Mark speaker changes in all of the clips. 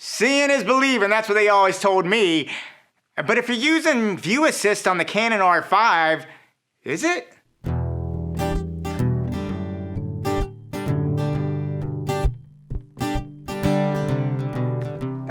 Speaker 1: Seeing is believing, that's what they always told me. But if you're using View Assist on the Canon R5, is it?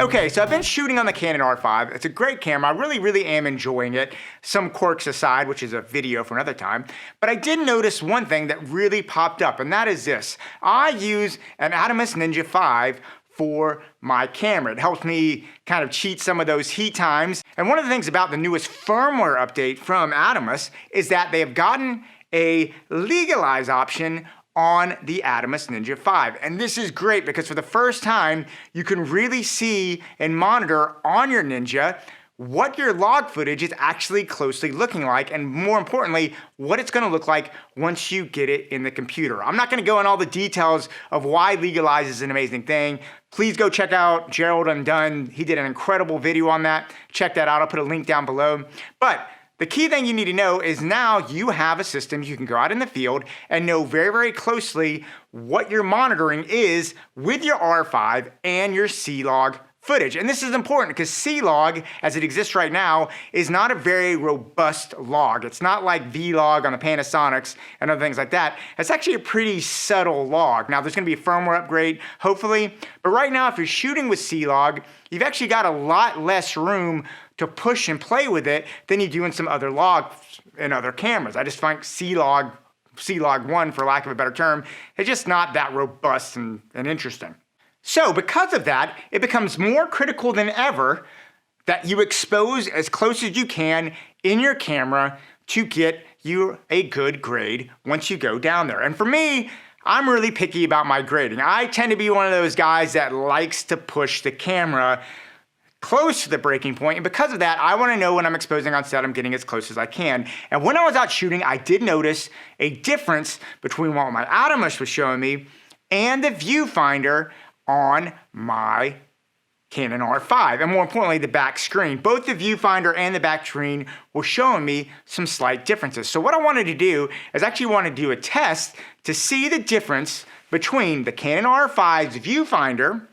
Speaker 1: Okay, so I've been shooting on the Canon R5. It's a great camera. I really am enjoying it. Some quirks aside, which is a video for another time. But I did notice one thing that really popped up, and that is this. I use an Atomos Ninja 5 for my camera. It helps me kind of cheat some of those heat times. And one of the things about the newest firmware update from Atomos is that they have gotten a legalized option on the Atomos Ninja 5. And this is great because for the first time, you can really see and monitor on your Ninja what your log footage is actually closely looking like, and more importantly, what it's gonna look like once you get it in the computer. I'm not gonna go in all the details of why legalize is an amazing thing. Please go check out Gerald Undone. He did an incredible video on that. Check that out, I'll put a link down below. But the key thing you need to know is now you have a system you can go out in the field and know very closely what your monitoring is with your R5 and your C-Log footage. And this is important because C-Log, as it exists right now, is not a very robust log. It's not like V-Log on the Panasonics and other things like that. It's actually a pretty subtle log. Now, there's gonna be a firmware upgrade, hopefully, but right now, if you're shooting with C-Log, you've actually got a lot less room to push and play with it than you do in some other logs in other cameras. I just find C-Log 1, for lack of a better term, is just not that robust and interesting. So because of that, it becomes more critical than ever that you expose as close as you can in your camera to get you a good grade once you go down there. And for me, I'm really picky about my grading. I tend to be one of those guys that likes to push the camera close to the breaking point, and because of that, I want to know when I'm exposing on set, I'm getting as close as I can. And when I was out shooting, I did notice a difference between what my Atomos was showing me and the viewfinder on my Canon R5, and more importantly, the back screen. Both the viewfinder and the back screen were showing me some slight differences. So what I wanted to do is actually want to do a test to see the difference between the Canon R5's viewfinder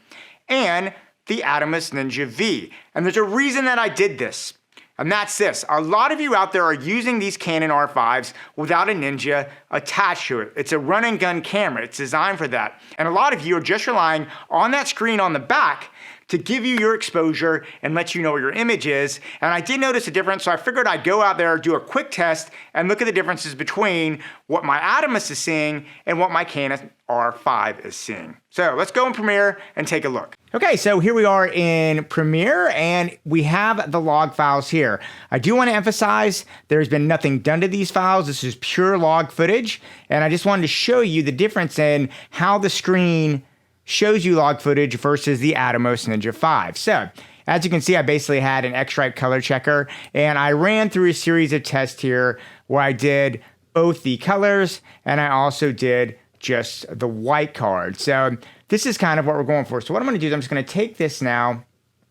Speaker 1: and the Atomos Ninja V. And there's a reason that I did this, and that's this. A lot of you out there are using these Canon R5s without a Ninja attached to it. It's a run and gun camera. It's designed for that. And a lot of you are just relying on that screen on the back to give you your exposure and let you know what your image is. And I did notice a difference, so I figured I'd go out there, do a quick test, and look at the differences between what my Atomos is seeing and what my Canon R5 is seeing. So let's go in Premiere and take a look. Okay, so here we are in Premiere, and we have the log files here. I do want to emphasize there's been nothing done to these files. This is pure log footage, and I just wanted to show you the difference in how the screen shows you log footage versus the Atomos Ninja 5. So, as you can see, I basically had an X-Stripe color checker, and I ran through a series of tests here where I did both the colors, and I also did just the white card. So, this is kind of what we're going for. So what I'm gonna do is I'm just gonna take this now.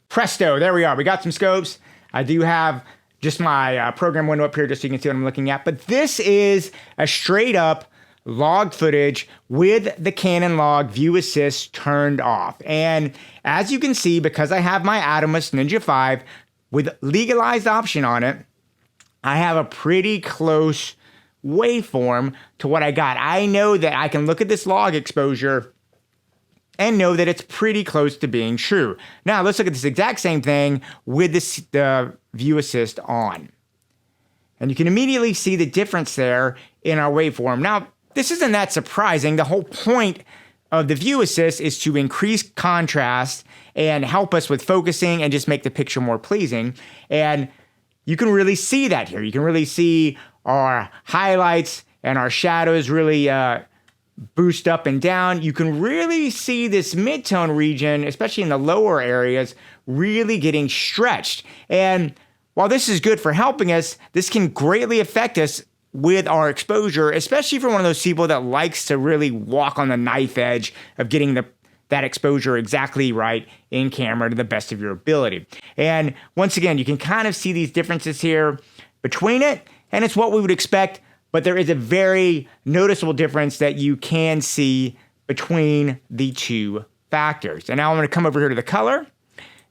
Speaker 1: Presto, there we are. We got some scopes. I do have just my program window up here just so you can see what I'm looking at. But this is a straight up log footage with the Canon Log View Assist turned off. And as you can see, because I have my Atomos Ninja 5 with legalized option on it, I have a pretty close waveform to what I got. I know that I can look at this log exposure and know that it's pretty close to being true. Now let's look at this exact same thing with the View Assist on. And you can immediately see the difference there in our waveform. Now, this isn't that surprising. The whole point of the View Assist is to increase contrast and help us with focusing and just make the picture more pleasing. And you can really see that here. You can really see our highlights and our shadows really boost up and down. You can really see this mid-tone region, especially in the lower areas, really getting stretched. And while this is good for helping us, this can greatly affect us with our exposure, especially for one of those people that likes to really walk on the knife edge of getting that exposure exactly right in camera to the best of your ability. And once again, you can kind of see these differences here between it, and it's what we would expect, but there is a very noticeable difference that you can see between the two factors. And now I'm going to come over here to the color,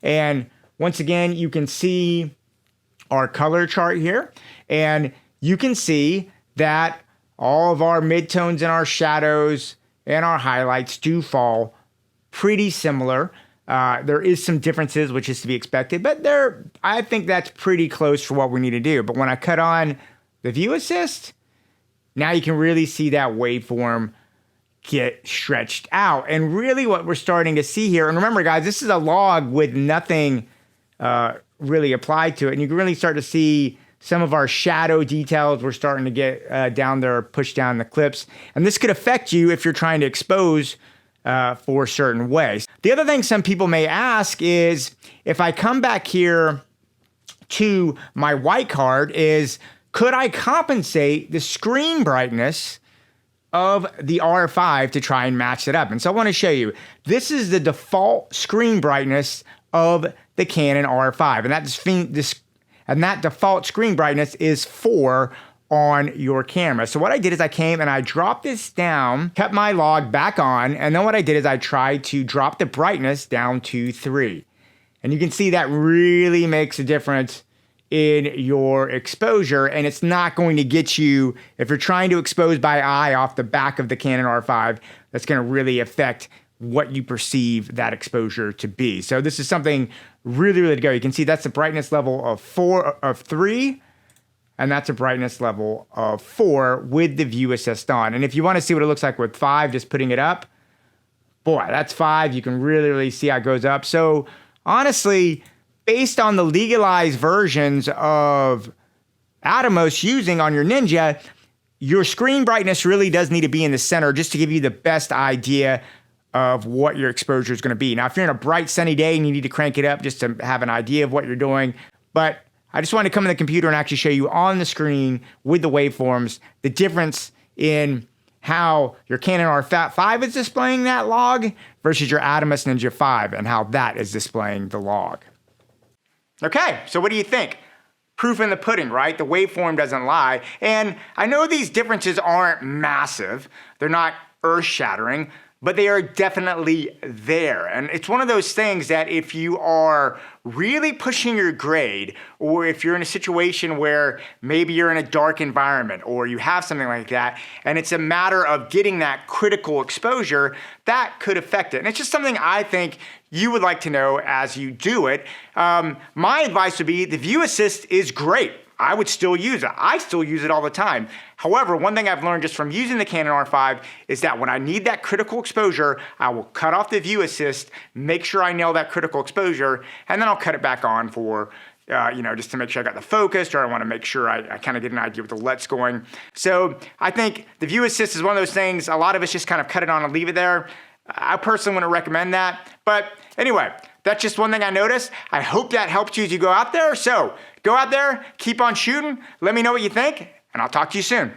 Speaker 1: And once again, you can see our color chart here, and you can see that all of our midtones and our shadows and our highlights do fall pretty similar. There is some differences, which is to be expected, but I think that's pretty close for what we need to do. But when I cut on the view assist, now you can really see that waveform get stretched out. And really what we're starting to see here, and remember guys, this is a log with nothing really applied to it. And you can really start to see some of our shadow details. We're starting to get down there, push down the clips. And this could affect you if you're trying to expose for certain ways. The other thing some people may ask is, if I come back here to my white card, is could I compensate the screen brightness of the R5 to try and match it up? And so I want to show you, this is the default screen brightness of the Canon R5. And that default screen brightness is 4 on your camera. So what I did is I came and I dropped this down, kept my log back on, and then what I did is I tried to drop the brightness down to 3. And you can see that really makes a difference in your exposure, and it's not going to get you, if you're trying to expose by eye off the back of the Canon R5, that's going to really affect what you perceive that exposure to be. So this is something really, really to go. You can see that's the brightness level of 3, and that's a brightness level of 4 with the view assist on. And if you want to see what it looks like with 5, just putting it up, boy, that's 5. You can really, really see how it goes up. So honestly, based on the legalized versions of Atomos using on your Ninja, your screen brightness really does need to be in the center just to give you the best idea of what your exposure is going to be. Now, if you're in a bright sunny day and you need to crank it up just to have an idea of what you're doing, but I just wanted to come in the computer and actually show you on the screen with the waveforms, the difference in how your Canon R5 is displaying that log versus your Atomos Ninja 5 and how that is displaying the log. Okay, so what do you think? Proof in the pudding, right? The waveform doesn't lie. And I know these differences aren't massive. They're not earth-shattering, but they are definitely there. And it's one of those things that if you are really pushing your grade, or if you're in a situation where maybe you're in a dark environment or you have something like that, and it's a matter of getting that critical exposure, that could affect it. And it's just something I think you would like to know as you do it. My advice would be the view assist is great. I would still use it. I still use it all the time. However, one thing I've learned just from using the Canon R5 is that when I need that critical exposure, I will cut off the view assist, make sure I nail that critical exposure, and then I'll cut it back on for, just to make sure I got the focus, or I want to make sure I kind of get an idea what the LUT's going. So I think the view assist is one of those things, a lot of us just kind of cut it on and leave it there. I personally wouldn't recommend that. But anyway, that's just one thing I noticed. I hope that helped you as you go out there. So go out there, keep on shooting. Let me know what you think, and I'll talk to you soon.